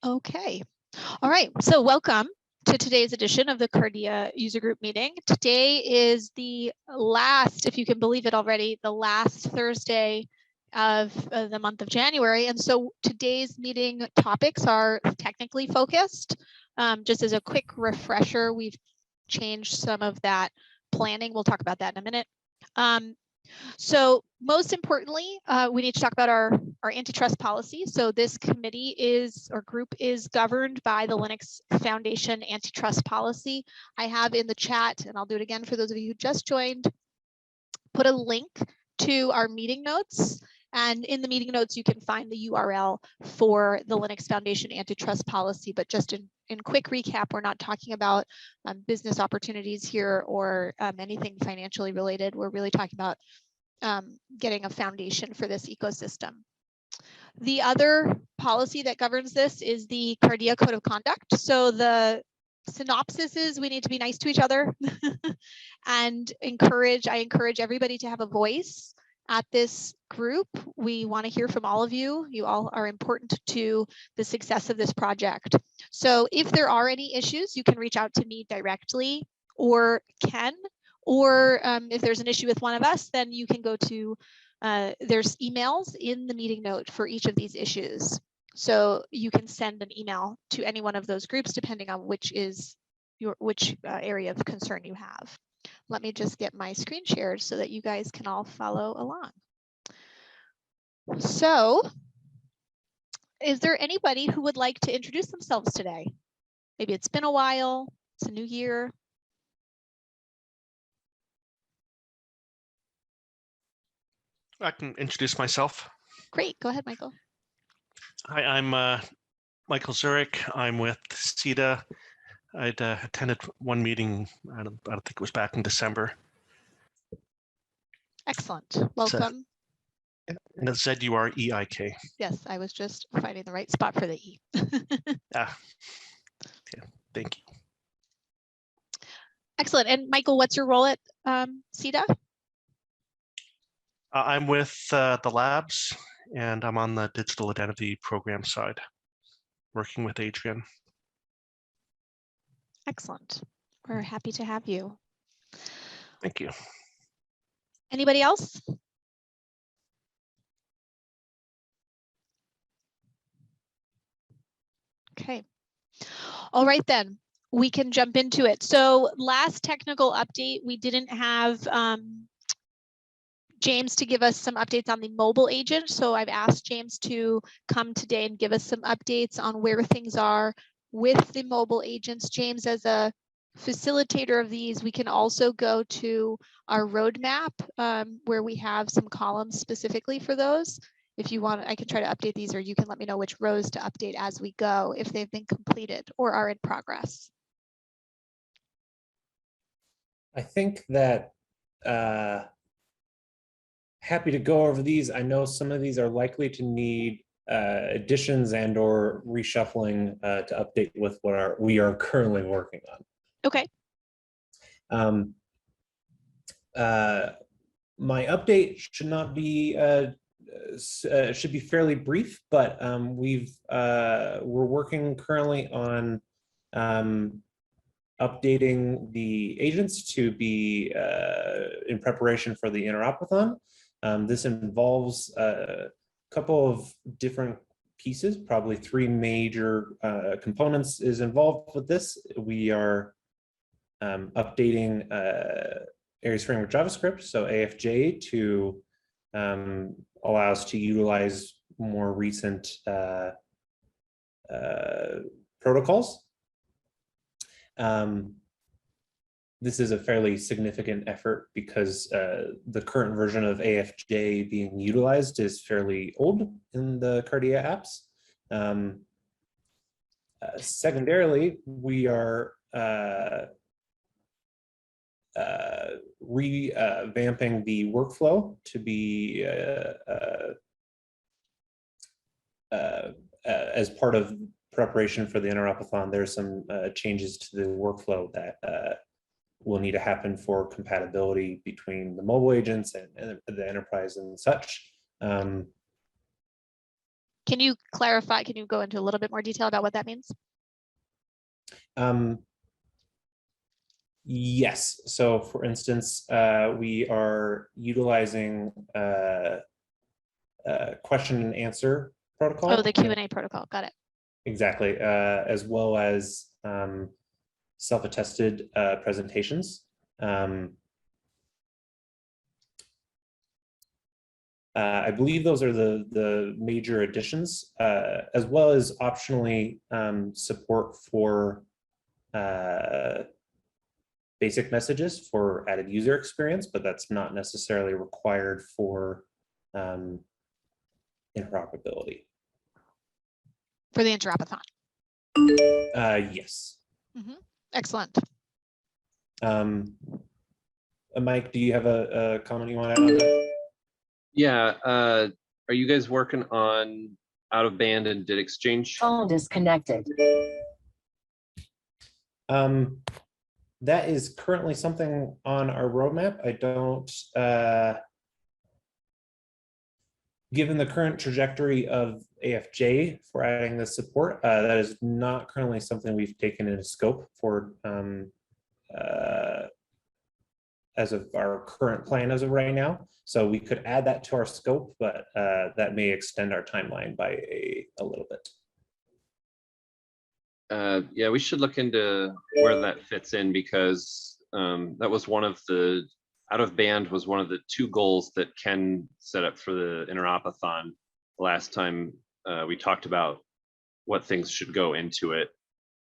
Okay. All right. So welcome to today's edition of the Cardea user group meeting. Today is the last, if you can believe it already, the last Thursday of the month of January. And so today's meeting topics are technically focused. Just as a quick refresher, we've changed some of that planning. We'll talk about that in a minute. So most importantly, we need to talk about our antitrust policy. So this committee is, or group is governed by the Linux Foundation antitrust policy. I have in the chat, and I'll do it again for those of you who just joined, put a link to our meeting notes. And in the meeting notes, you can find the URL for the Linux Foundation antitrust policy. But just in quick recap, we're not talking about business opportunities here or anything financially related. We're really talking about getting a foundation for this ecosystem. The other policy that governs this is the Cardea Code of Conduct. So the synopsis is we need to be nice to each other and I encourage everybody to have a voice at this group. We want to hear from all of you. You all are important to the success of this project. So if there are any issues, you can reach out to me directly or Ken, or if there's an issue with one of us, then you can go to, there's emails in the meeting note for each of these issues. So you can send an email to any one of those groups depending on which is which area of concern you have. Let me just get my screen shared so that you guys can all follow along. So, is there anybody who would like to introduce themselves today? Maybe it's been a while, it's a new year. I can introduce myself. Great, go ahead, Michael. Hi, I'm Michael Zurich. I'm with CETA. I'd attended one meeting, I don't think it was back in December. Excellent, welcome. And it's Z-U-R-E-I-K. Yes, I was just finding the right spot for the E. Yeah, thank you. Excellent, and Michael, what's your role at CETA? I'm with the labs, and I'm on the digital identity program side, working with Adrian. Excellent. We're happy to have you. Thank you. Anybody else? Okay. All right, then we can jump into it. So last technical update, we didn't have James to give us some updates on the mobile agent. So I've asked James to come today and give us some updates on where things are with the mobile agents. James, as a facilitator of these, we can also go to our roadmap where we have some columns specifically for those. If you want, I can try to update these, or you can let me know which rows to update as we go if they've been completed or are in progress. I think that happy to go over these. I know some of these are likely to need additions and or reshuffling to update with what we are currently working on. Okay. My update should not be should be fairly brief, but we're working currently on updating the agents to be in preparation for the Interopathon. This involves a couple of different pieces, probably three major components is involved with this. We are updating Aries Framework JavaScript, so AFJ, to allow us to utilize more recent protocols. This is a fairly significant effort because the current version of AFJ being utilized is fairly old in the Cardea apps. Secondarily, we are revamping the workflow to be as part of preparation for the Interopathon. There's some changes to the workflow that will need to happen for compatibility between the mobile agents and the enterprise and such. Can you clarify? Can you go into a little bit more detail about what that means? Yes. So for instance, we are utilizing question and answer protocol. Oh, the Q&A protocol. Got it. Exactly. As well as self-attested presentations. I believe those are the major additions, as well as optionally support for basic messages for added user experience, but that's not necessarily required for interoperability. For the Interopathon. Yes. Excellent. Mike, do you have a comment you want to add on that? Yeah. Are you guys working on out of band and did exchange? Phone disconnected. That is currently something on our roadmap. I don't, given the current trajectory of AFJ for adding this support, that is not currently something we've taken into scope for as of our current plan as of right now. So we could add that to our scope, but that may extend our timeline by a little bit. Yeah, we should look into where that fits in, because that was one of the out of band was one of the 2 goals that Ken set up for the Interopathon last time. We talked about what things should go into it.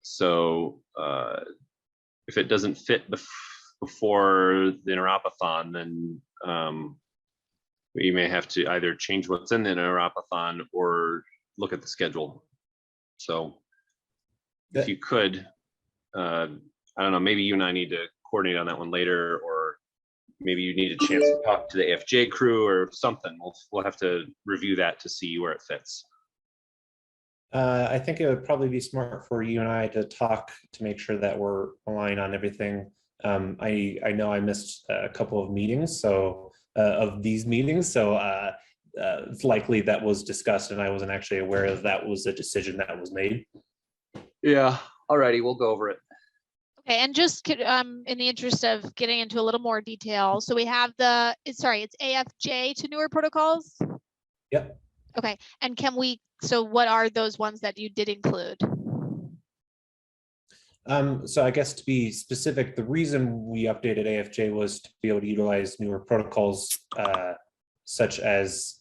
So if it doesn't fit before the Interopathon, then we may have to either change what's in the Interopathon or look at the schedule. So if you could, I don't know, maybe you and I need to coordinate on that one later, or maybe you need a chance to talk to the AFJ crew or something. We'll have to review that to see where it fits. I think it would probably be smart for you and I to talk to make sure that we're aligned on everything. I know I missed a couple of meetings, so of these meetings, so it's likely that was discussed and I wasn't actually aware that was a decision that was made. Yeah, alrighty, we'll go over it. Okay, and just in the interest of getting into a little more detail, so we have the, it's AFJ to newer protocols? Yep. Okay, and so what are those ones that you did include? So I guess to be specific, the reason we updated AFJ was to be able to utilize newer protocols such as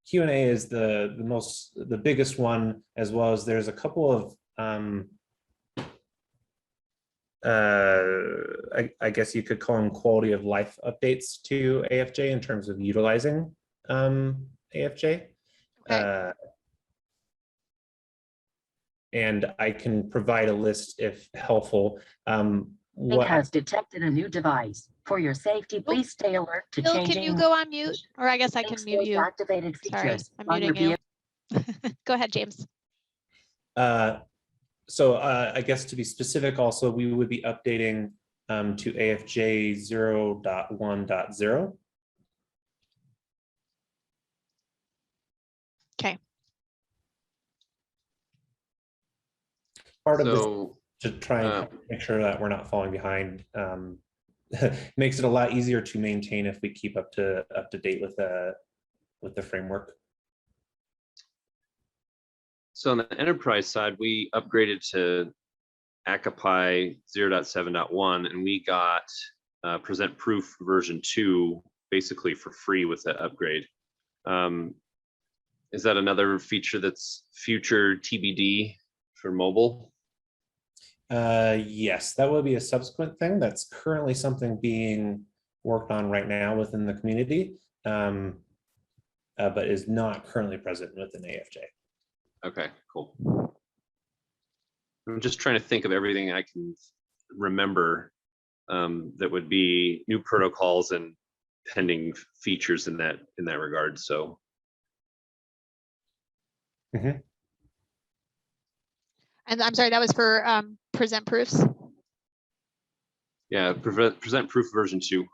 Q&A is the biggest one, as well as there's a couple of I guess you could call them quality of life updates to AFJ in terms of utilizing AFJ. Okay. And I can provide a list if helpful. It has detected a new device. For your safety, please stay alert to Bill, changing. can you go on mute? Or I guess I can mute you. Activated Sorry, features I'm on your muting you. Go ahead, James. So I guess to be specific also, we would be updating to AFJ 0.1.0. Okay. Part of So, this to try and make sure that we're not falling behind. Makes it a lot easier to maintain if we keep up to date with the framework. so on the enterprise side, we upgraded to Akapi 0.7.1, and we got Present Proof version 2 basically for free with that upgrade. Is that another feature that's future TBD for mobile? Yes, that will be a subsequent thing. That's currently something being worked on right now within the community, but is not currently present within AFJ. Okay, cool. I'm just trying to think of everything I can remember that would be new protocols and pending features in that regard. So. Mm-hmm. And I'm sorry, that was for present proofs? Yeah, present proof version 2.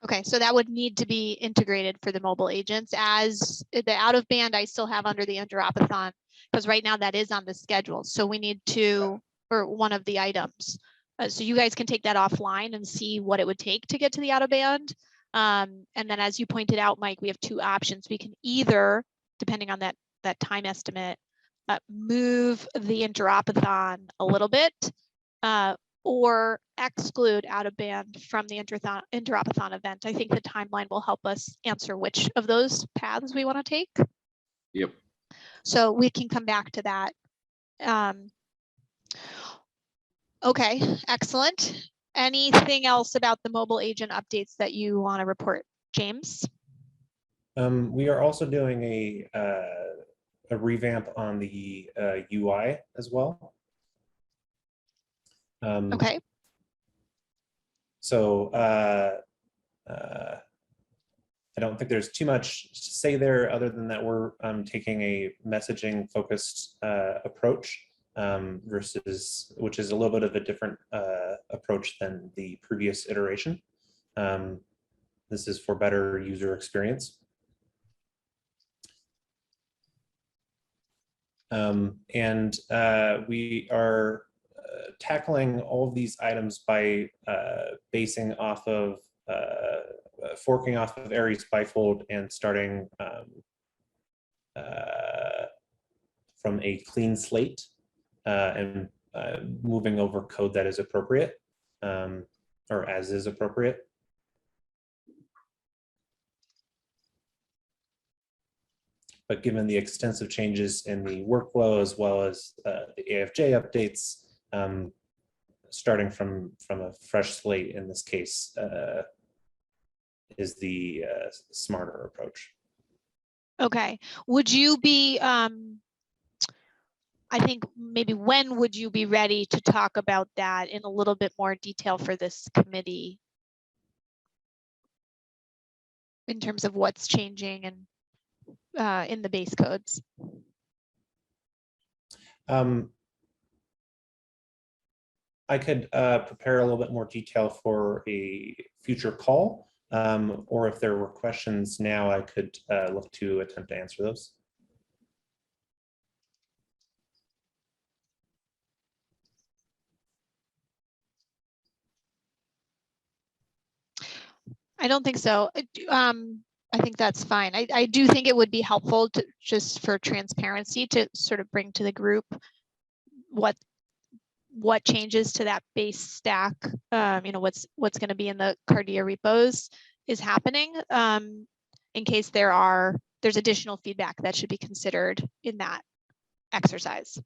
Okay, so that would need to be integrated for the mobile agents. As the out of band, I still have under the interopathon, because right now that is on the schedule. So we need to, or one of the items. So you guys can take that offline and see what it would take to get to the out of band. And then as you pointed out, Mike, we have two options. We can either, depending on that time estimate, move the interopathon a little bit, or exclude out of band from the interopathon event. I think the timeline will help us answer which of those paths we want to take. Yep. So we can come back to that. Okay, excellent. Anything else about the mobile agent updates that you want to report, James? We are also doing a revamp on the UI as well. Okay. So I don't think there's too much to say there other than that we're taking a messaging focused approach versus, which is a little bit of a different approach than the previous iteration. This is for better user experience. We are tackling all of these items by basing off of forking off of Aries bifold and starting from a clean slate and moving over code that is appropriate or as is appropriate. But given the extensive changes in the workflow as well as the AFJ updates, starting from a fresh slate in this case is the smarter approach. Okay. Would you be, I think maybe when would you be ready to talk about that in a little bit more detail for this committee in terms of what's changing and in the base codes? I could prepare a little bit more detail for a future call, or if there were questions now, I could look to attempt to answer those. I don't think so. I think that's fine. I do think it would be helpful to just for transparency to sort of bring to the group what changes to that base stack, you know, what's going to be in the Cardea repos is happening, in case there's additional feedback that should be considered in that exercise.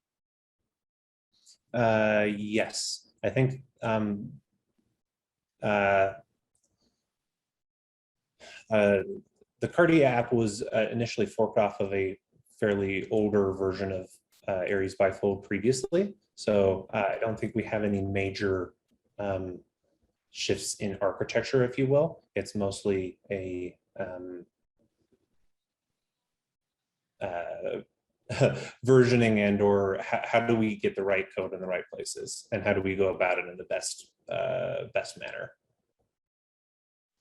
Yes, I think the Cardea app was initially forked off of a fairly older version of Aries bifold previously. So I don't think we have any major shifts in architecture, if you will. It's mostly a versioning and or how do we get the right code in the right places and how do we go about it in the best manner.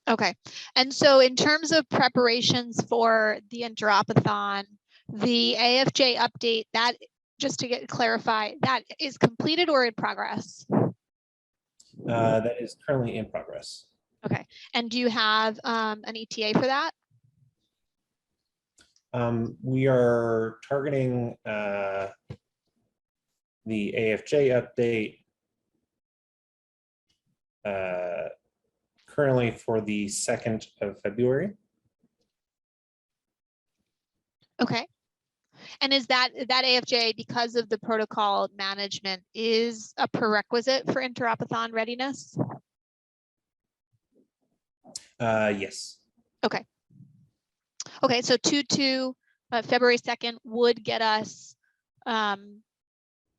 Okay, and so in terms of preparations for the interopathon, the AFJ update, that just to clarify, that is completed or in progress? That is currently in progress. Okay, and do you have an ETA for that? We are targeting the AFJ update currently for the 2nd of February. Okay. And is that AFJ, because of the protocol management, is a prerequisite for interopathon readiness? Yes. Okay. Okay, so February 2nd would get us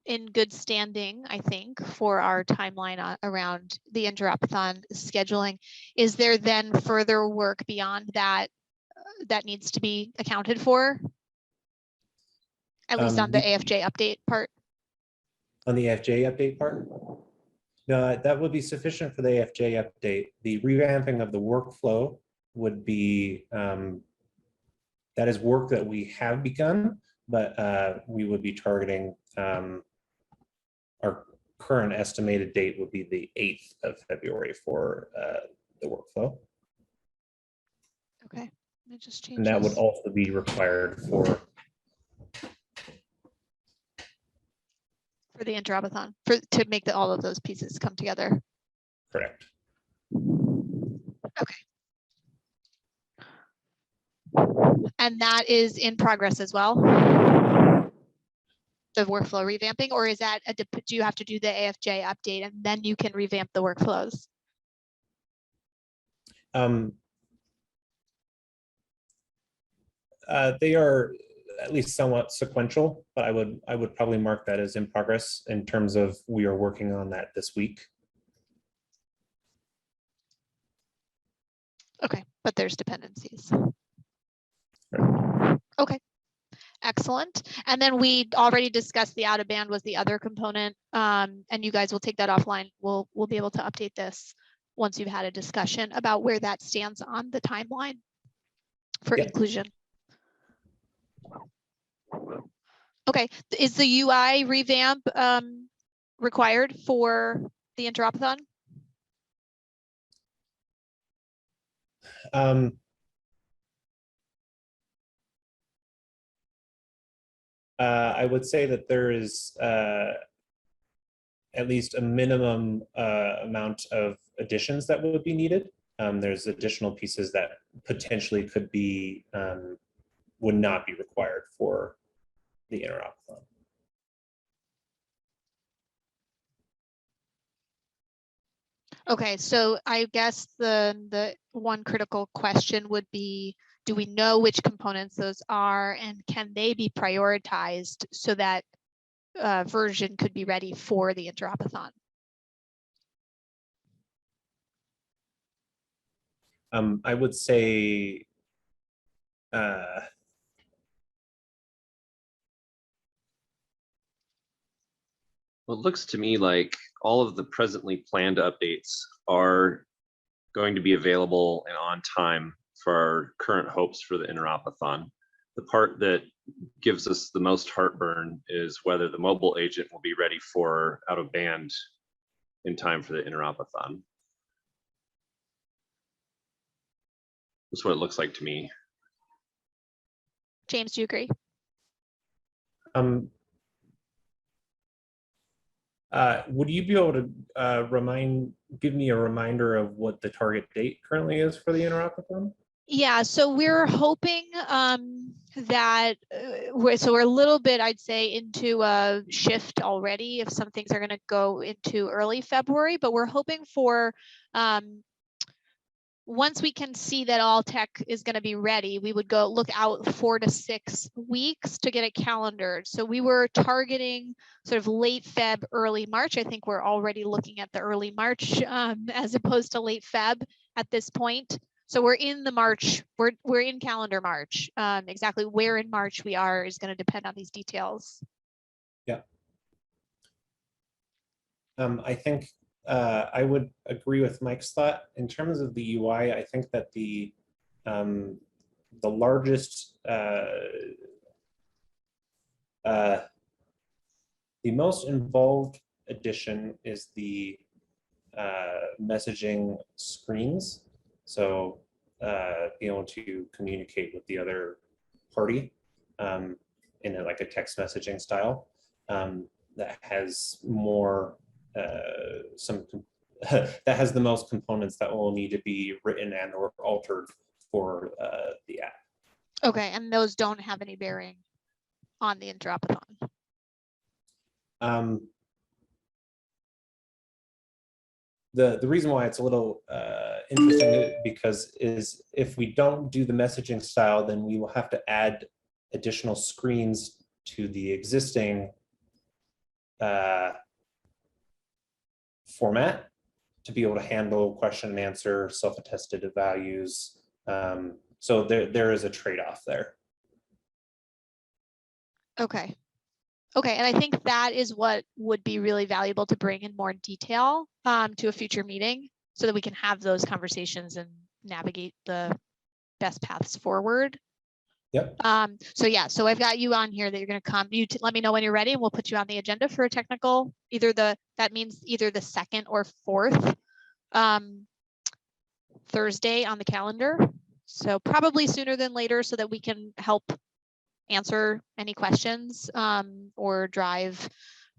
in good standing, I think, for our timeline around the interopathon scheduling. Is there then further work beyond that that needs to be accounted for? At least on the AFJ update part? On the AFJ update part? No, that would be sufficient for the AFJ update. The revamping of the workflow would be, that is work that we have begun, but we would be targeting, our current estimated date would be the 8th of February for the workflow. Okay, let me just change And that would this. also be required for For the interopathon, to make all of those pieces come together. correct. Okay. And that is in progress as well? The workflow revamping, or is that, do you have to do the AFJ update and then you can revamp the workflows? They are at least somewhat sequential, but I would probably mark that as in progress in terms of we are working on that this week. Okay, but there's dependencies. Right. Okay, excellent. And then we already discussed the out of band was the other component, and you guys will take that offline. We'll be able to update this once you've had a discussion about where that stands on the timeline for Yep. inclusion. Okay, is the UI revamp required for the interopathon? I would say that there is at least a minimum amount of additions that would be needed. There's additional pieces that potentially could be, would not be required for the interopathon. Okay, so I guess the one critical question would be, do we know which components those are, and can they be prioritized so that version could be ready for the interopathon? I would say Well, it looks to me like all of the presently planned updates are going to be available and on time for our current hopes for the interopathon. The part that gives us the most heartburn is whether the mobile agent will be ready for out of band in time for the interopathon. That's what it looks like to me. James, do you agree? would you be able to give me a reminder of what the target date currently is for the interopathon? Yeah, so we're hoping that we're a little bit, I'd say, into a shift already. If some things are going to go into early February, but we're hoping for once we can see that all tech is going to be ready, we would go look out 4 to 6 weeks to get it calendared. So we were targeting sort of late Feb, early March. I think we're already looking at the early March as opposed to late Feb at this point. So we're in the March, we're in calendar March. Exactly where in March we are is going to depend on these details. Yeah. I think I would agree with Mike's thought in terms of the UI. I think that the largest, the most involved addition is the messaging screens. So being able to communicate with the other party in like a text messaging style that has more that has the most components that will need to be written and or altered for the app. Okay, and those don't have any bearing on the interopathon. The reason why it's a little interesting because is if we don't do the messaging style, then we will have to add additional screens to the existing format to be able to handle question and answer, self-attested values. So there is a trade-off there. Okay. Okay, and I think that is what would be really valuable to bring in more detail to a future meeting so that we can have those conversations and navigate the best paths forward. Yep. So yeah, so I've got you on here that you're going to come. You let me know when you're ready, and we'll put you on the agenda for a technical. That means either the 2nd or 4th Thursday on the calendar. So probably sooner than later, so that we can help answer any questions or drive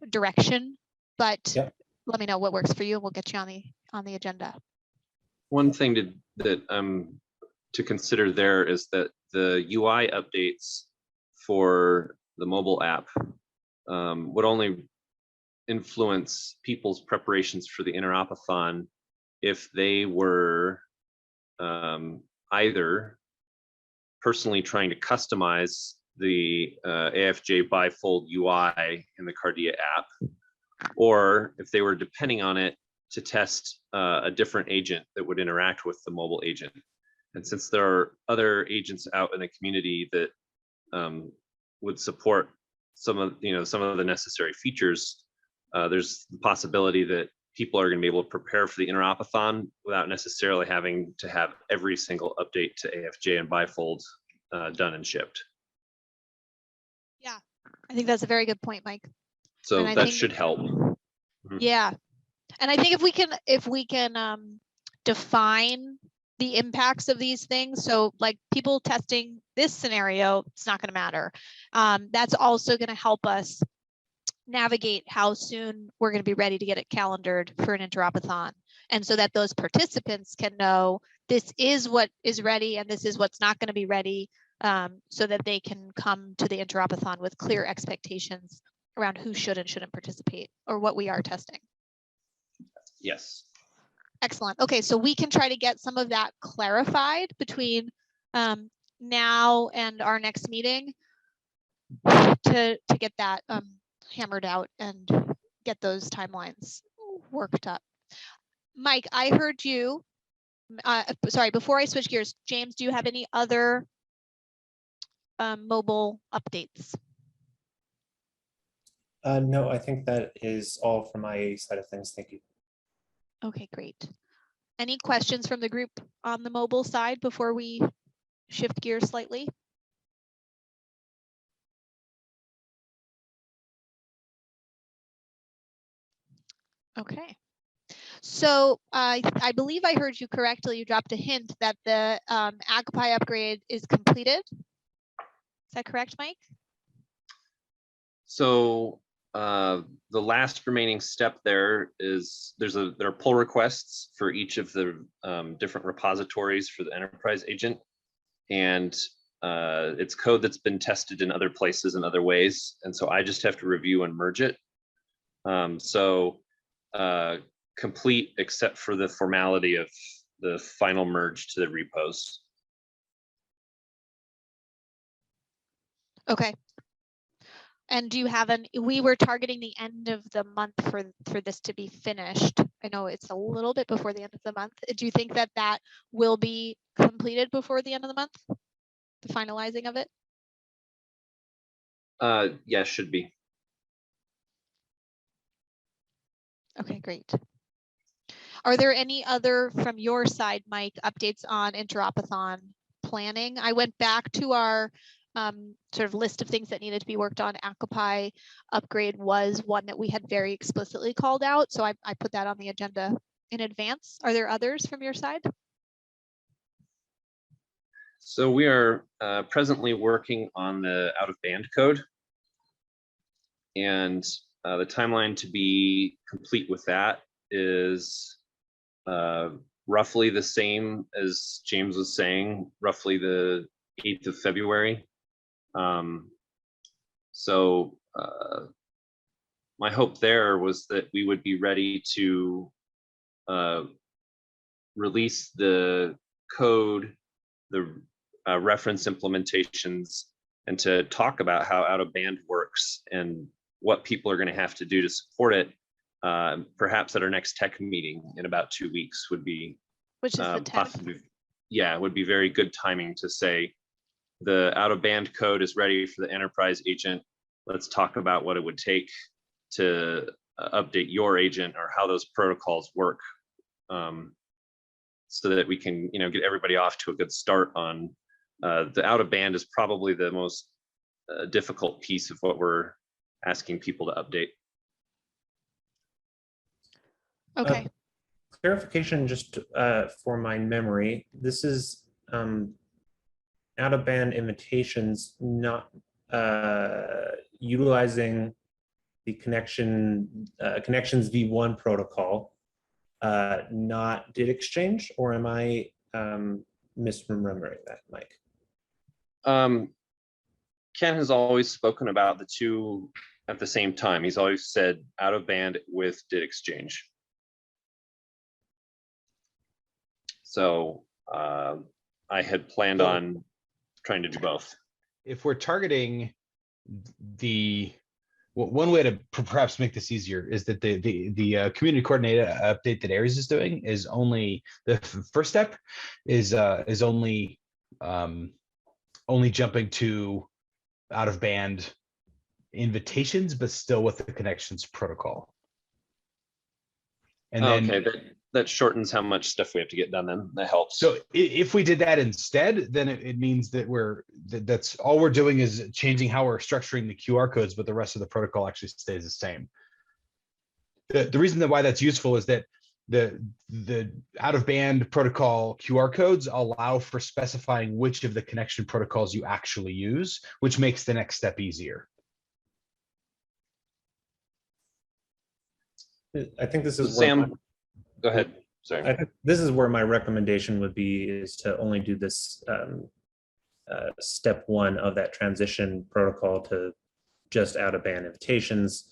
direction. But Yep. let me know what works for you, and we'll get you on the agenda. One thing to consider there is that the UI updates for the mobile app would only influence people's preparations for the Interopathon if they were either personally trying to customize the AFJ bifold UI in the Cardea app, or if they were depending on it to test a different agent that would interact with the mobile agent. And since there are other agents out in the community that would support some of the necessary features, there's the possibility that people are going to be able to prepare for the Interopathon without necessarily having to have every single update to AFJ and bifold done and shipped. Yeah, I think that's a very good point, Mike. So And that should help. Yeah, and I think if we can define the impacts of these things, so like people testing this scenario, it's not going to matter. That's also going to help us navigate how soon we're going to be ready to get it calendared for an Interopathon, and so that those participants can know this is what is ready and this is what's not going to be ready, so that they can come to the Interopathon with clear expectations around who should and shouldn't participate or what we are testing. Yes. Excellent. Okay, so we can try to get some of that clarified between now and our next meeting to get that hammered out and get those timelines worked up. Mike, I heard you. Sorry, before I switch gears, James, do you have any other mobile updates? No, I think that is all from my side of things. Thank you. Okay, great. Any questions from the group on the mobile side before we shift gears slightly? Okay. So I believe I heard you correctly. You dropped a hint that the Agpie upgrade is completed. Is that correct, Mike? So the last remaining step there is there are pull requests for each of the different repositories for the enterprise agent, and it's code that's been tested in other places in other ways, and so I just have to review and merge it. Complete except for the formality of the final merge to the repos. Okay. And do you have we were targeting the end of the month for this to be finished. I know it's a little bit before the end of the month. Do you think that that will be completed before the end of the month? The finalizing of it? Yeah, should be. Okay, great. Are there any other, from your side, Mike, updates on Interopathon planning? I went back to our sort of list of things that needed to be worked on. Agpie upgrade was one that we had very explicitly called out, so I put that on the agenda in advance. Are there others from your side? So we are presently working on the out-of-band code, and the timeline to be complete with that is roughly the same as James was saying, roughly the 8th of February. So my hope there was that we would be ready to release the code, the reference implementations, and to talk about how out-of-band works and what people are going to have to do to support it. Perhaps at our next tech meeting in about 2 weeks would be, which is the 10th. possibly, yeah, it would be very good timing to say the out-of-band code is ready for the enterprise agent. Let's talk about what it would take to update your agent or how those protocols work, so that we can, get everybody off to a good start on the out of band is probably the most difficult piece of what we're asking people to update. Okay. Clarification just for my memory, this is out of band invitations, not utilizing the connections v1 protocol, not did exchange, or am I misremembering that, Mike? Ken has always spoken about the two at the same time. He's always said out of band with did exchange. So I had planned on trying to do both. If we're targeting one way to perhaps make this easier is that the community coordinator update that Aries is doing is only the first step is only jumping to out of band invitations, but still with the connections protocol. And then that shortens how much stuff we have to get done. Then that helps. So if we did that instead, then it means that that's all we're doing is changing how we're structuring the QR codes, but the rest of the protocol actually stays the same. The reason why that's useful is that the out of band protocol QR codes allow for specifying which of the connection protocols you actually use, which makes the next step easier. I think this is Sam. Go ahead. Sorry. I think this is where my recommendation would be, is to only do this step one of that transition protocol to just out of band invitations,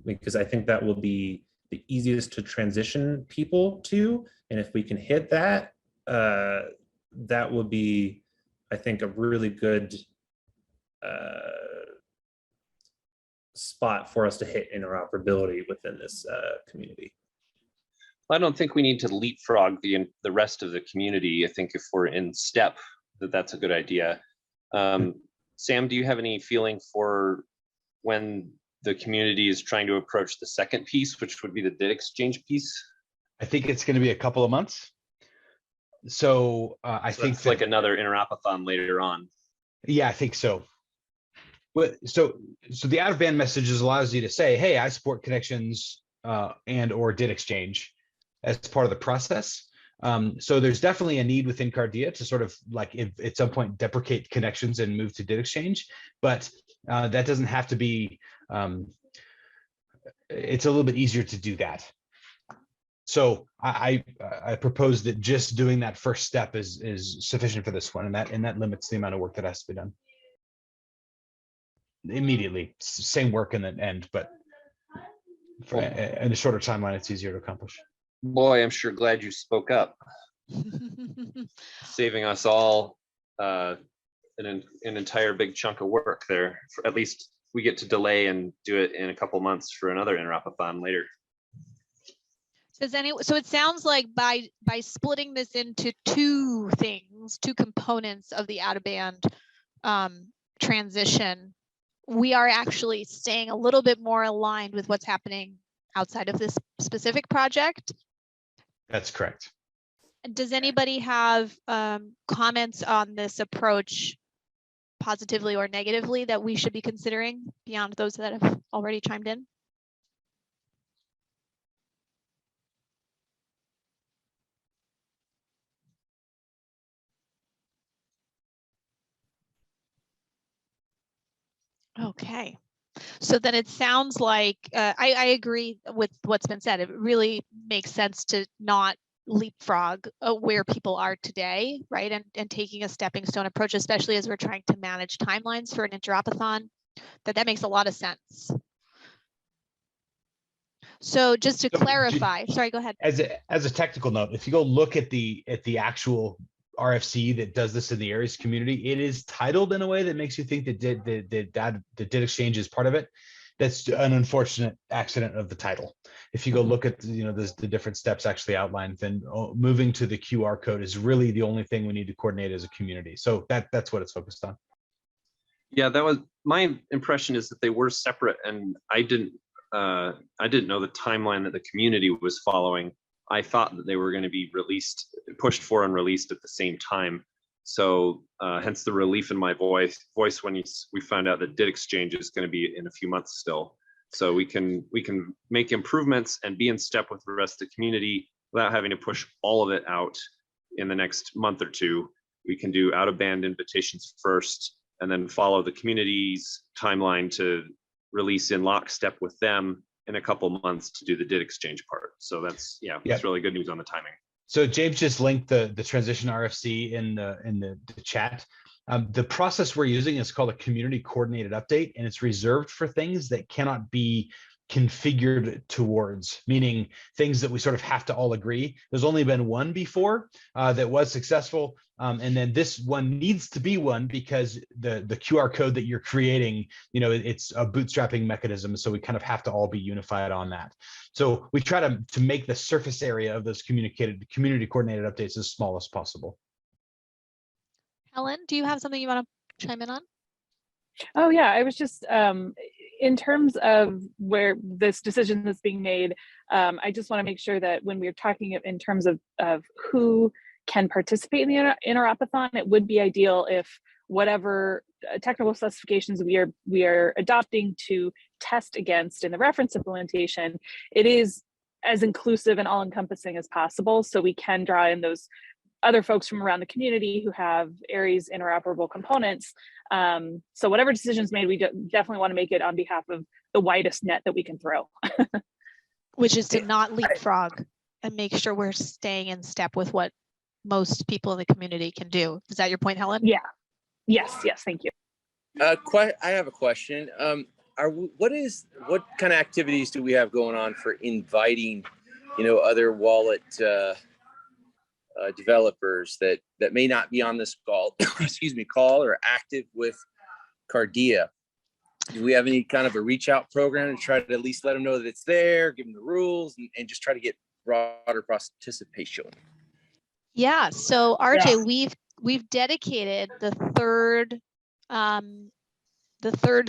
because I think that will be the easiest to transition people to. And if we can hit that, that will be, I think, a really good spot for us to hit interoperability within this community. I don't think we need to leapfrog the rest of the community. I think if we're in step, that's a good idea. Sam, do you have any feeling for when the community is trying to approach the second piece, which would be the did exchange piece? I think it's going to be a couple of months. So I think it's like another interopathon later on. Yeah, I think so. So the out of band messages allows you to say, hey, I support connections and or did exchange as part of the process. So there's definitely a need within Cardea to sort of like if at some point deprecate connections and move to did exchange, but that doesn't have to be, it's a little bit easier to do that. So I propose that just doing that first step is sufficient for this one, and that limits the amount of work that has to be done. Immediately, same work in the end, but in a shorter timeline, it's easier to accomplish. Boy, I'm sure glad you spoke up, saving us all an entire big chunk of work there. At least we get to delay and do it in a couple months for another interopathon later. So it sounds like by splitting this into two components of the out of band transition, we are actually staying a little bit more aligned with what's happening outside of this specific project. That's correct. Does anybody have comments on this approach, positively or negatively, that we should be considering beyond those that have already chimed in? Okay. So then it sounds like I agree with what's been said. It really makes sense to not leapfrog where people are today, right? And taking a stepping stone approach, especially as we're trying to manage timelines for an interopathon, that makes a lot of sense. So just to clarify, sorry, go ahead. As a technical note, if you go look at the actual RFC that does this in the Aries community, it is titled in a way that makes you think that the did exchange is part of it. That's an unfortunate accident of the title. If you go look at the different steps actually outlined, then moving to the QR code is really the only thing we need to coordinate as a community. So that's what it's focused on. Yeah, that was my impression, is that they were separate, and I didn't I didn't know the timeline that the community was following. I thought that they were going to be pushed for and released at the same time. So hence the relief in my voice when we found out that DIT exchange is going to be in a few months still. So we can make improvements and be in step with the rest of the community without having to push all of it out in the next month or two. We can do out of band invitations first and then follow the community's timeline to release in lockstep with them in a couple months to do the DIT exchange part. So that's really good news on the timing. So James just linked the transition RFC in the chat. The process we're using is called a community coordinated update, and it's reserved for things that cannot be configured towards, meaning things that we sort of have to all agree. There's only been one before that was successful. And then this one needs to be one because the QR code that you're creating, it's a bootstrapping mechanism. So we kind of have to all be unified on that. So we try to make the surface area of those community coordinated updates as small as possible. Helen, do you have something you want to chime in on? Oh yeah, I was just in terms of where this decision that's being made, I just want to make sure that when we're talking in terms of who can participate in the Interopathon, it would be ideal if whatever technical specifications we are adopting to test against in the reference implementation, it is as inclusive and all-encompassing as possible, so we can draw in those other folks from around the community who have Aries interoperable components. So whatever decisions made, we definitely want to make it on behalf of the widest net that we can throw. Which is to not leapfrog and make sure we're staying in step with what most people in the community can do. Is that your point, Helen? Yeah. Yes, thank you. I have a question. What kind of activities do we have going on for inviting, other wallet developers that may not be on this call, call or active with Cardea? Do we have any kind of a reach out program to try to at least let them know that it's there, give them the rules, and just try to get broader participation? Yeah. So RJ, we've dedicated the third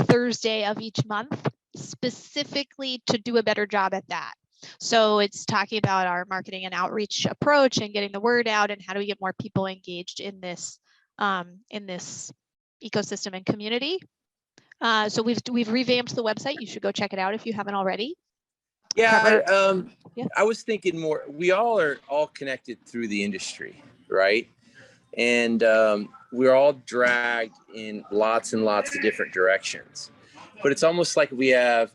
Thursday of each month specifically to do a better job at that. So it's talking about our marketing and outreach approach and getting the word out and how do we get more people engaged in this ecosystem and community. So we've revamped the website. You should go check it out if you haven't already. Yeah, I was thinking more. We all are connected through the industry, right? And we're all dragged in lots and lots of different directions. But it's almost like we have,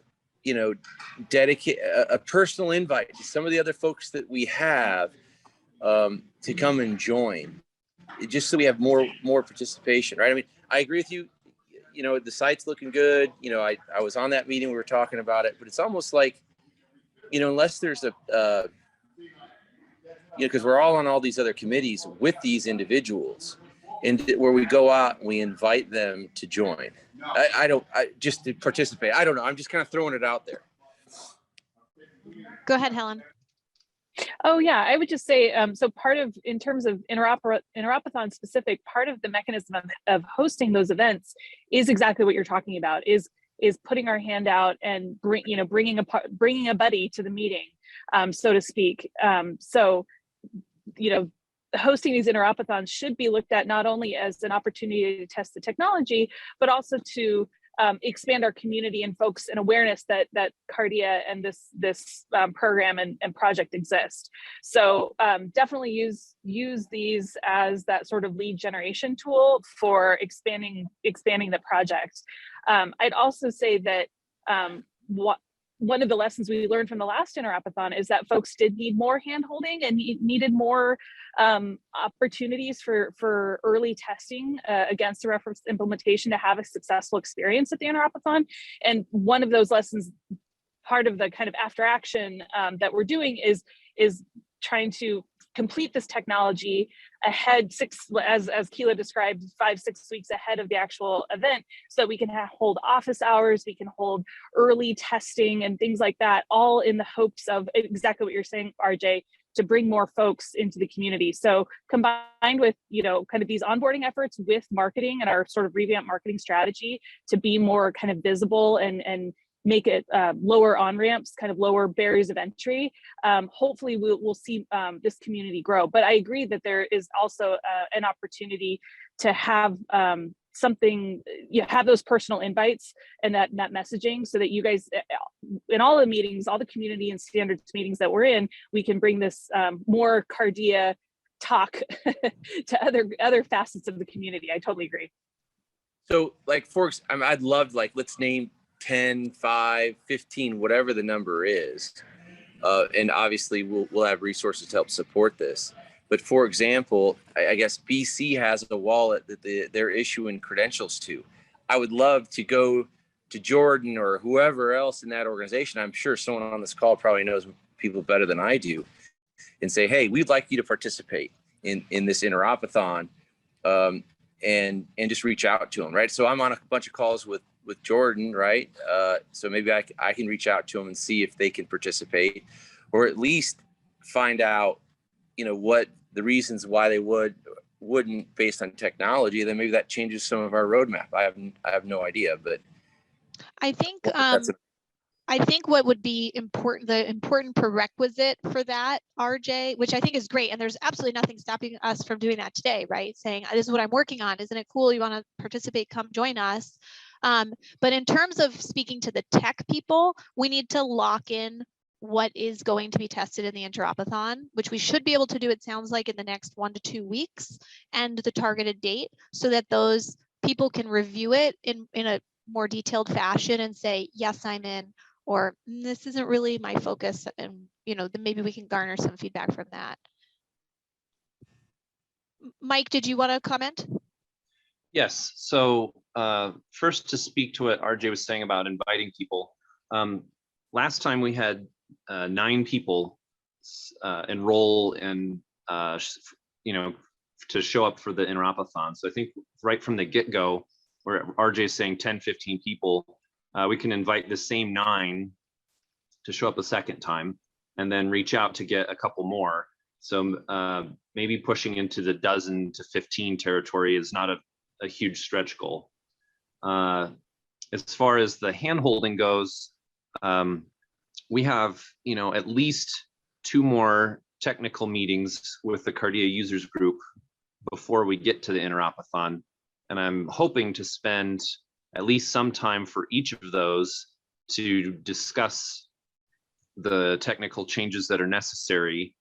dedicate a personal invite to some of the other folks that we have to come and join, just so we have more participation, right? I mean, I agree with you. The site's looking good. I was on that meeting, we were talking about it, but it's almost like, unless there's because we're all on all these other committees with these individuals, and where we go out and we invite them to join. I just to participate. I don't know. I'm just kind of throwing it out there. Go ahead, Helen. Oh yeah, I would just say, so in terms of Interopathon specific, part of the mechanism of hosting those events is exactly what you're talking about, is putting our hand out and bringing a buddy to the meeting, so to speak. So, hosting these Interopathons should be looked at not only as an opportunity to test the technology, but also to expand our community and folks and awareness that Cardea and this program and project exist. So definitely use these as that sort of lead generation tool for expanding the project. I'd also say that one of the lessons we learned from the last Interopathon is that folks did need more handholding and needed more opportunities for early testing against the reference implementation to have a successful experience at the Interopathon. And one of those lessons, part of the kind of after action that we're doing is trying to complete this technology ahead, as Keela described, 5-6 weeks ahead of the actual event, so that we can hold office hours, we can hold early testing and things like that, all in the hopes of exactly what you're saying, RJ, to bring more folks into the community. So combined with, kind of these onboarding efforts with marketing and our sort of revamped marketing strategy to be more kind of visible and make it lower on-ramps, kind of lower barriers of entry, hopefully we'll see this community grow. But I agree that there is also an opportunity to have something, have those personal invites and that messaging, so that you guys, in all the meetings, all the community and standards meetings that we're in, we can bring this more Cardea talk to other facets of the community. I totally agree. So like, I'd love, like, let's name 10, 5, 15, whatever the number is. And obviously we'll have resources to help support this. But for example, I guess BC has a wallet that they're issuing credentials to. I would love to go to Jordan or whoever else in that organization. I'm sure someone on this call probably knows people better than I do, and say, hey, we'd like you to participate in this Interopathon, and just reach out to them, right? So I'm on a bunch of calls with Jordan, right? So maybe I can reach out to them and see if they can participate, or at least find out, what the reasons why they wouldn't based on technology. Then maybe that changes some of our roadmap. I have no idea, but I think what would be important, the important prerequisite for that, RJ, which I think is great, and there's absolutely nothing stopping us from doing that today, right? Saying, this is what I'm working on. Isn't it cool? You want to participate? Come join us. But in terms of speaking to the tech people, we need to lock in what is going to be tested in the Interopathon, which we should be able to do, it sounds like, in the next 1 to 2 weeks, and the targeted date, so that those people can review it in a more detailed fashion and say, yes, I'm in, or this isn't really my focus, and then maybe we can garner some feedback from that. Mike, did you want to comment? Yes. So first, to speak to what RJ was saying about inviting people. Last time we had 9 people enroll in, to show up for the Interopathon. So I think right from the get-go, where RJ is saying 10, 15 people, we can invite the same 9 to show up a second time, and then reach out to get a couple more. So maybe pushing into the 12 to 15 territory is not a huge stretch goal. As far as the hand-holding goes, we have, at least 2 more technical meetings with the Cardea users group before we get to the Interopathon. And I'm hoping to spend at least some time for each of those to discuss the technical changes that are necessary.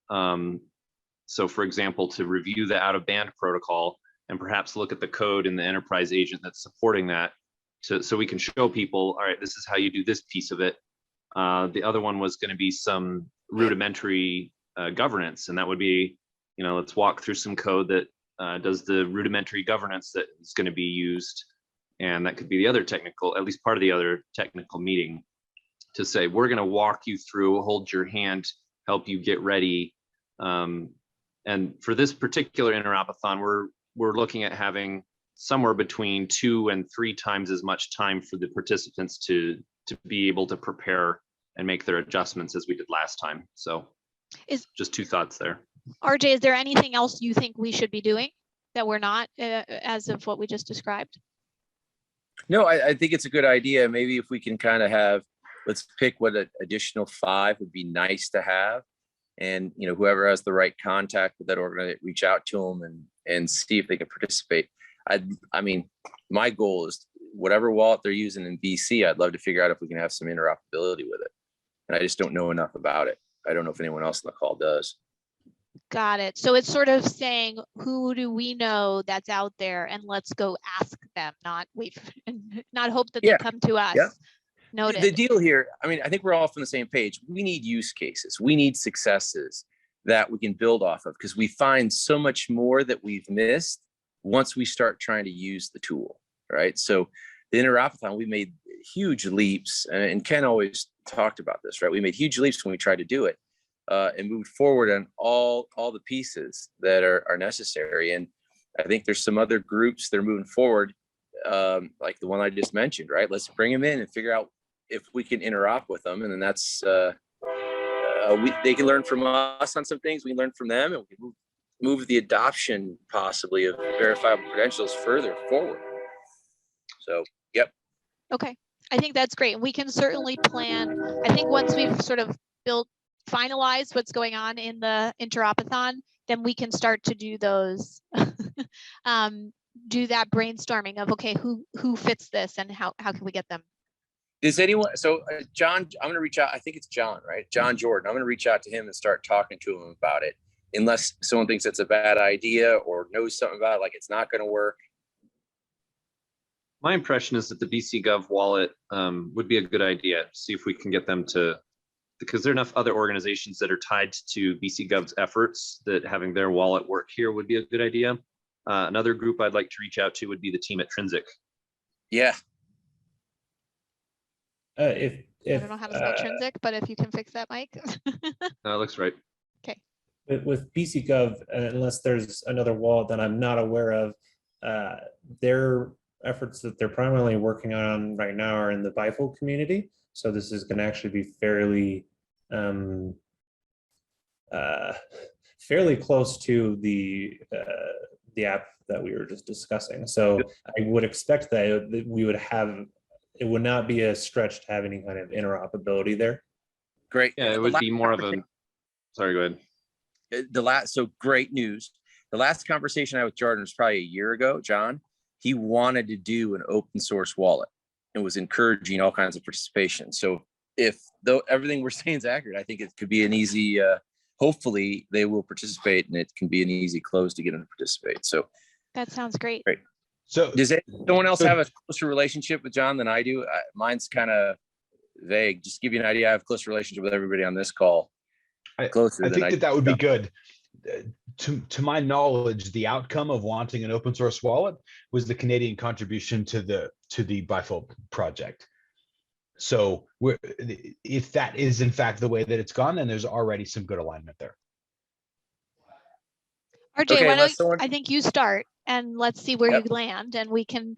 So for example, to review the out-of-band protocol and perhaps look at the code in the enterprise agent that's supporting that, so we can show people, all right, this is how you do this piece of it. The other one was going to be some rudimentary governance, and that would be, let's walk through some code that does the rudimentary governance that is going to be used. And that could be the other technical, at least part of the other technical meeting, to say, we're going to walk you through, hold your hand, help you get ready. And for this particular Interopathon, we're looking at having somewhere between 2 and 3 times as much time for the participants to be able to prepare and make their adjustments as we did last time. So just 2 thoughts there. RJ, is there anything else you think we should be doing that we're not, as of what we just described? No, I think it's a good idea. Maybe if we can kind of have, let's pick what an additional 5 would be nice to have. And, whoever has the right contact with that organization, reach out to them and see if they can participate. I mean, my goal is whatever wallet they're using in BC, I'd love to figure out if we can have some interoperability with it. And I just don't know enough about it. I don't know if anyone else on the call does. Got it. So it's sort of saying, who do we know that's out there, and let's go ask them, not wait, not hope that they come to us. Yeah. Noted. The deal here, I mean, I think we're all on the same page. We need use cases. We need successes that we can build off of, because we find so much more that we've missed once we start trying to use the tool, right? So the Interopathon, we made huge leaps, and Ken always talked about this, right? We made huge leaps when we tried to do it, and moved forward on all the pieces that are necessary. And I think there's some other groups that are moving forward, like the one I just mentioned, right? Let's bring them in and figure out if we can interop with them. And then that's, they can learn from us on some things, we learn from them, and we can move the adoption possibly of verifiable credentials further forward. So, yep. Okay. I think that's great. We can certainly plan. I think once we've sort of finalized what's going on in the Interopathon, then we can start to do those, do that brainstorming of, okay, who fits this and how can we get them? Does anyone, so John, I'm going to reach out. I think it's John, right? John Jordan. I'm going to reach out to him and start talking to him about it. Unless someone thinks it's a bad idea or knows something about it, like it's not going to work. My impression is that the BC Gov wallet would be a good idea. See if we can get them to, because there are enough other organizations that are tied to BC Gov's efforts that having their wallet work here would be a good idea. Another group I'd like to reach out to would be the team at Trinsic. Yeah. If I don't know how to spell Trinsic, but if you can fix that, Mike. Looks right. Okay. with BC Gov, unless there's another wallet that I'm not aware of, their efforts that they're primarily working on right now are in the bifold community. So this is going to actually be fairly fairly close to the app that we were just discussing. So I would expect that we would have, it would not be a stretch to have any kind of interoperability there. Great. Yeah, it would be more of a, sorry, go ahead. So great news. The last conversation I had with Jordan was probably a year ago, John. He wanted to do an open source wallet and was encouraging all kinds of participation. So if though everything we're saying is accurate, I think it could be an easy, hopefully they will participate and it can be an easy close to get them to participate. So that sounds great. Great. So does someone else have a closer relationship with John than I do? Mine's kind of vague. Just to give you an idea, I have a close relationship with everybody on this call. Closer I than think that would be good. To my knowledge, the outcome of wanting an open source wallet was the Canadian contribution to the bifold project. So if that is in fact the way that it's gone, then there's already some good alignment there. RJ, Okay, why don't I think you start and let's see where you land, and we can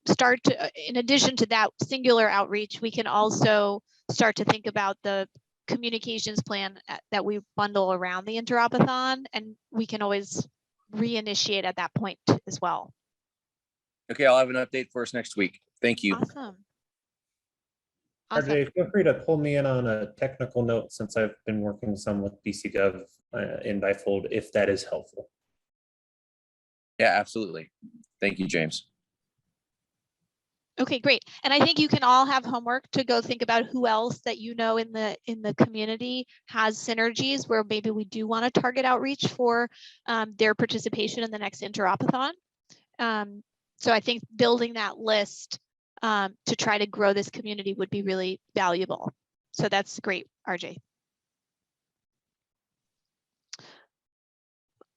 start to, in addition to that singular outreach, we can also start to think about the communications plan that we bundle around the Interopathon, and we can always reinitiate at that point as well. Okay, I'll have an update for us next week. Thank you. Awesome. RJ, feel free to pull me in on a technical note since I've been working some with BC Gov in bifold, if that is helpful. Yeah, absolutely. Thank you, James. Okay, great. And I think you can all have homework to go think about who else that you know in the community has synergies where maybe we do want to target outreach for their participation in the next Interopathon. So I think building that list to try to grow this community would be really valuable. So that's great, RJ.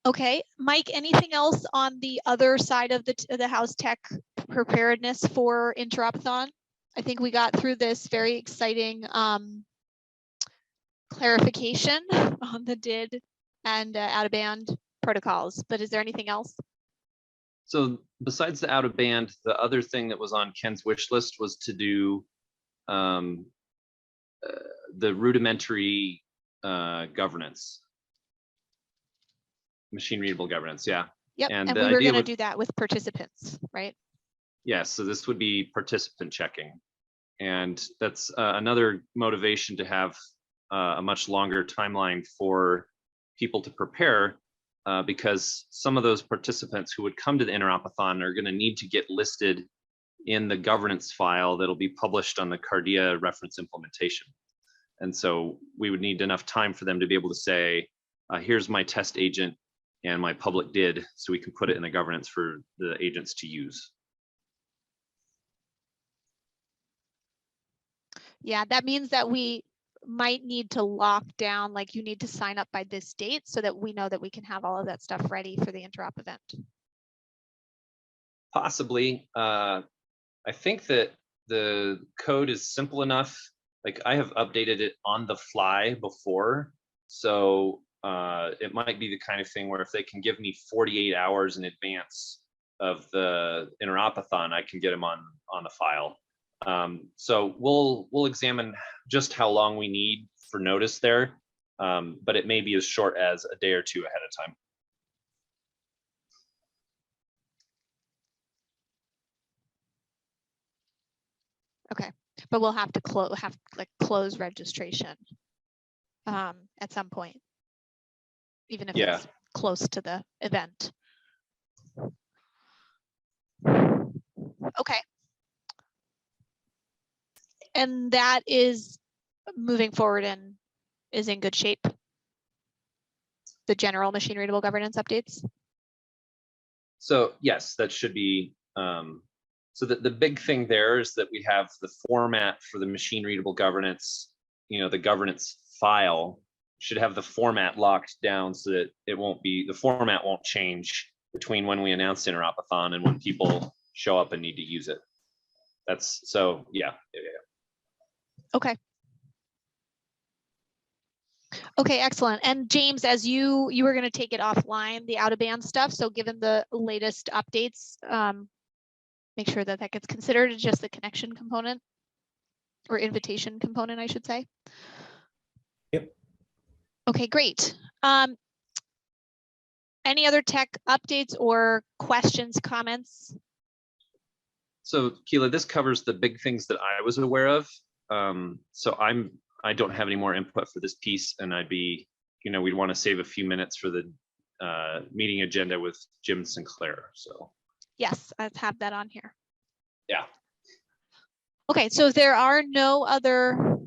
Okay, Mike, anything else on the other side of the house tech preparedness for Interopathon? I think we got through this very exciting clarification on the DID and out-of-band protocols, but is there anything else? So besides the out of band, the other thing that was on Ken's wish list was to do the rudimentary governance, machine readable governance. Yeah. Yep. And we were going to do that with participants, right? Yes. So this would be participant checking. And that's another motivation to have a much longer timeline for people to prepare. Because some of those participants who would come to the Interopathon are going to need to get listed in the governance file that'll be published on the Cardea reference implementation. And so we would need enough time for them to be able to say, here's my test agent and my public DID, so we can put it in the governance for the agents to use. Yeah, that means that we might need to lock down, like you need to sign up by this date so that we know that we can have all of that stuff ready for the Interop event. Possibly. I think that the code is simple enough. Like I have updated it on the fly before. So it might be the kind of thing where if they can give me 48 hours in advance of the Interopathon, I can get them on the file. So we'll examine just how long we need for notice there, but it may be as short as a day or two ahead of time. Okay, but we'll have to close registration at some point, even if Yeah. it's close to the event. Okay. And that is moving forward and is in good shape. The general machine readable governance updates. So yes, that should be, so the big thing there is that we have the format for the machine readable governance, the governance file should have the format locked down so that the format won't change between when we announce Interopathon and when people show up and need to use it. Yeah. Okay. Okay, excellent. And James, as you were going to take it offline, the out of band stuff. So given the latest updates, make sure that gets considered just the connection component or invitation component, I should say. Yep. Okay, great. Any other tech updates or questions, comments? So Keela, this covers the big things that I was aware of. So I don't have any more input for this piece, and we'd want to save a few minutes for the meeting agenda with Jim Sinclair. So yes, I have that on here. Yeah. Okay, so if there are no other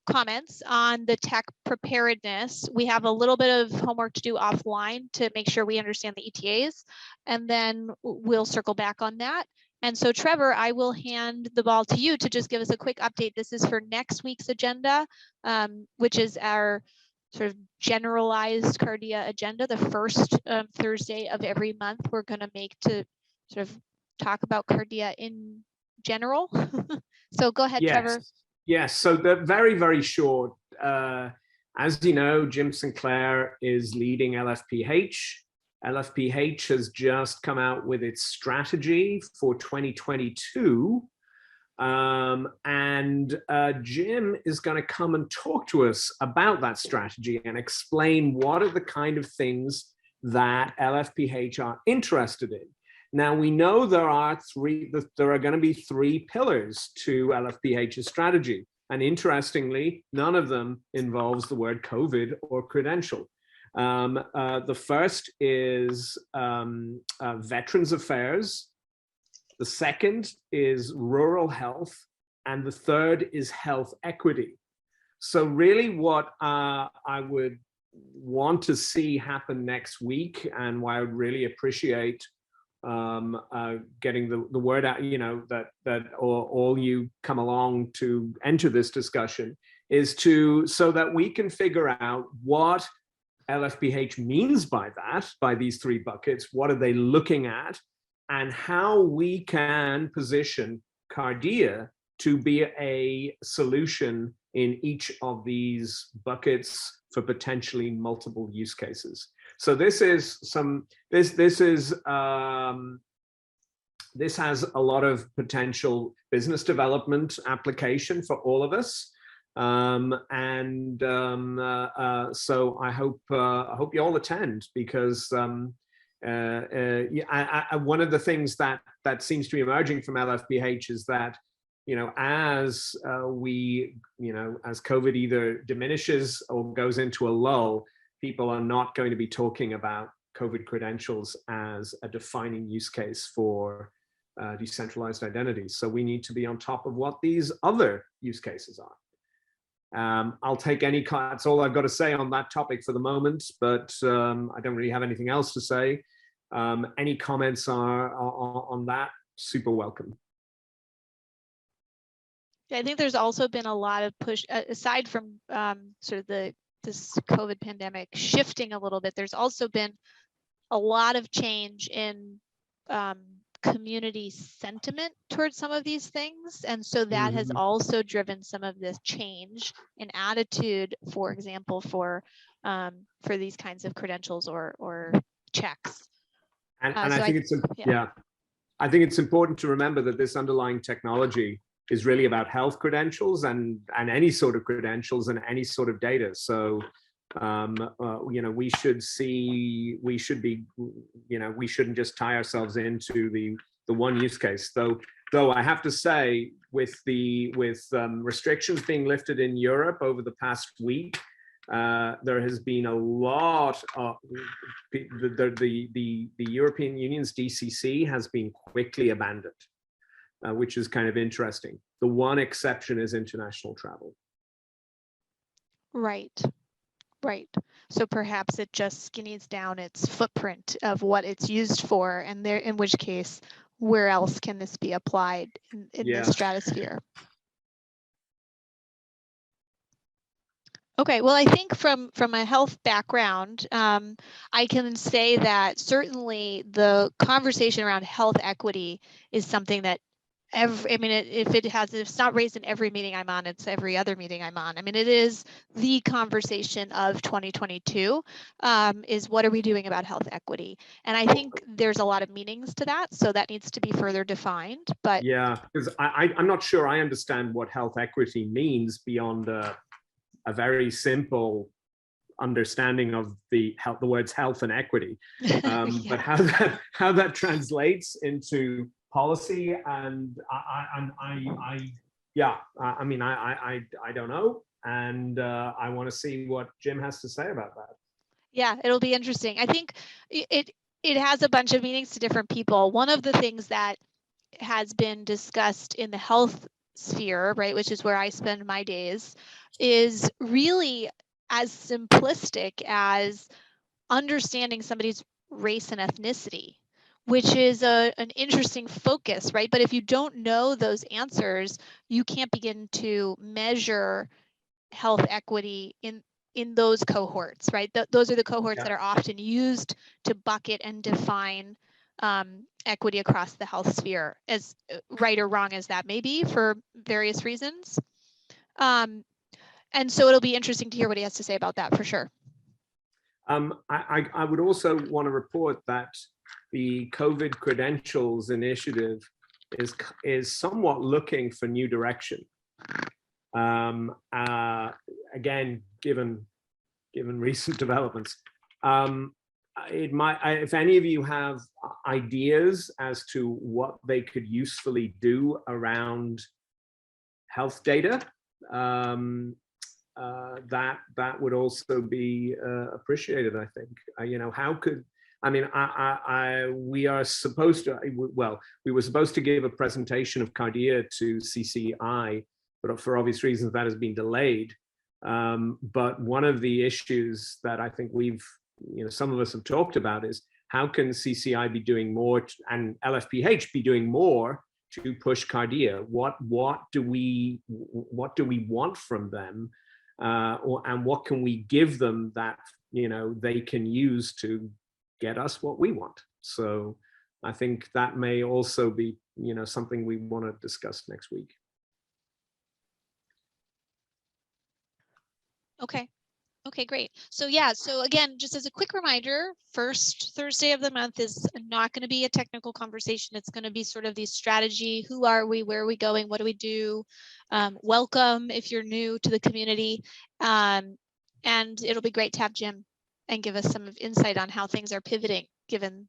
comments on the tech preparedness, we have a little bit of homework to do offline to make sure we understand the ETAs, and then we'll circle back on that. And so Trevor, I will hand the ball to you to just give us a quick update. This is for next week's agenda, which is our sort of generalized Cardea agenda, the first Thursday of every month we're going to make to sort of talk about Cardea in general. So go ahead, Trevor. Yes, so they're very, very short. As you know, Jim Sinclair is leading LFPH. LFPH has just come out with its strategy for 2022. Jim is going to come and talk to us about that strategy and explain what are the kind of things that LFPH are interested in. Now, we know there are going to be three pillars to LFPH's strategy. And interestingly, none of them involves the word COVID or credential. The first is Veterans Affairs. The second is rural health. And the third is health equity. So really what I would want to see happen next week, and why I would really appreciate getting the word out, that all you come along to enter this discussion, is so that we can figure out what LFPH means by that, by these three buckets. What are they looking at, and how we can position Cardea to be a solution in each of these buckets for potentially multiple use cases. So this has a lot of potential business development application for all of us. So I hope you all attend, because one of the things that seems to be emerging from LFPH is that, as as COVID either diminishes or goes into a lull, people are not going to be talking about COVID credentials as a defining use case for decentralized identities. So we need to be on top of what these other use cases are. I'll take any, that's all I've got to say on that topic for the moment, but I don't really have anything else to say. Any comments on that, super welcome. I think there's also been a lot of push, aside from sort of this COVID pandemic shifting a little bit, there's also been a lot of change in community sentiment towards some of these things. And so that has also driven some of this change in attitude, for example, for these kinds of credentials or checks. And I think I think it's important to remember that this underlying technology is really about health credentials and any sort of credentials and any sort of data. So we shouldn't just tie ourselves into the one use case, though Though I have to say, with restrictions being lifted in Europe over the past week, there has been a lot of the European Union's DCC has been quickly abandoned, which is kind of interesting. The one exception is international travel. Right. Right. So perhaps it just skinnies down its footprint of what it's used for, and there, in which case, where else can this be applied in the stratosphere? Okay, well, I think from a health background, I can say that certainly the conversation around health equity is something that if it's not raised in every meeting I'm on, it's every other meeting I'm on. I mean, it is the conversation of 2022, is what are we doing about health equity? And I think there's a lot of meanings to that, so that needs to be further defined. But yeah, because I'm not sure I understand what health equity means beyond a very simple understanding of the words health and equity, yeah. But how that translates into policy, and I mean, I don't know, and I want to see what Jim has to say about that. Yeah, it'll be interesting. I think it has a bunch of meanings to different people. One of the things that has been discussed in the health sphere, right, which is where I spend my days, is really as simplistic as understanding somebody's race and ethnicity, which is an interesting focus, right? But if you don't know those answers, you can't begin to measure health equity in those cohorts, right? Those are the cohorts that are often used to bucket and define equity across the health sphere, as right or wrong as that may be for various reasons. And so it'll be interesting to hear what he has to say about that for sure. I would also want to report that the COVID credentials initiative is somewhat looking for new direction. Again, given recent developments, it might. If any of you have ideas as to what they could usefully do around health data, that would also be appreciated. I think. You know, how could we are supposed to. Well, we were supposed to give a presentation of Cardea to CCI, but for obvious reasons that has been delayed. But one of the issues that I think some of us have talked about is how can CCI be doing more and LFPH be doing more to push Cardea? What do we want from them, and what can we give them that they can use to get us what we want? So I think that may also be something we want to discuss next week. Okay. Okay, great. So yeah, so again, just as a quick reminder, first Thursday of the month is not going to be a technical conversation. It's going to be sort of the strategy. Who are we? Where are we going? What do we do? Welcome if you're new to the community. And it'll be great to have Jim and give us some insight on how things are pivoting given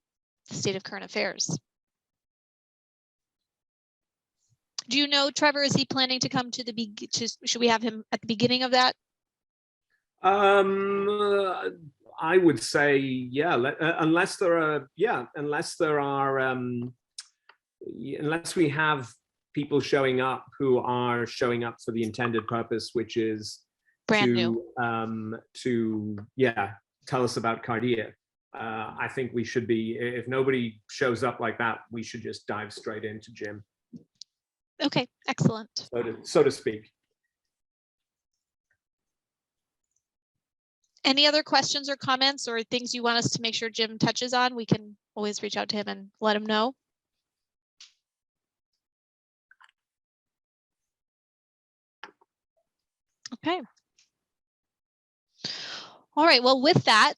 the state of current affairs. Do you know, Trevor, is he planning to come to should we have him at the beginning of that? I would say, yeah, unless we have people showing up who are showing up for the intended purpose, which is brand new, to tell us about Cardea. I think we should be, if nobody shows up like that, we should just dive straight into Jim. Okay, excellent. So to speak. Any other questions or comments or things you want us to make sure Jim touches on? We can always reach out to him and let him know. Okay. All right, well, with that,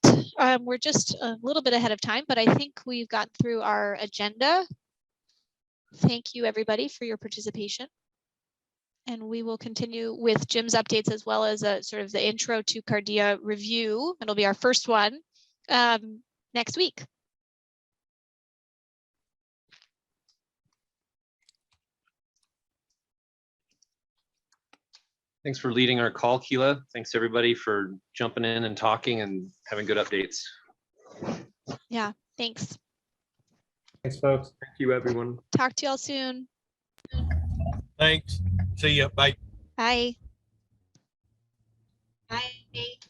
we're just a little bit ahead of time, but I think we've gotten through our agenda. Thank you, everybody, for your participation. And we will continue with Jim's updates as well as a sort of the intro to Cardea review. It'll be our first one next week. Thanks for leading our call, Keela. Thanks everybody for jumping in and talking and having good updates. Yeah, thanks. Thanks, folks. Thank you, everyone. Talk to y'all soon. Thanks. See ya. Bye. Bye. Bye.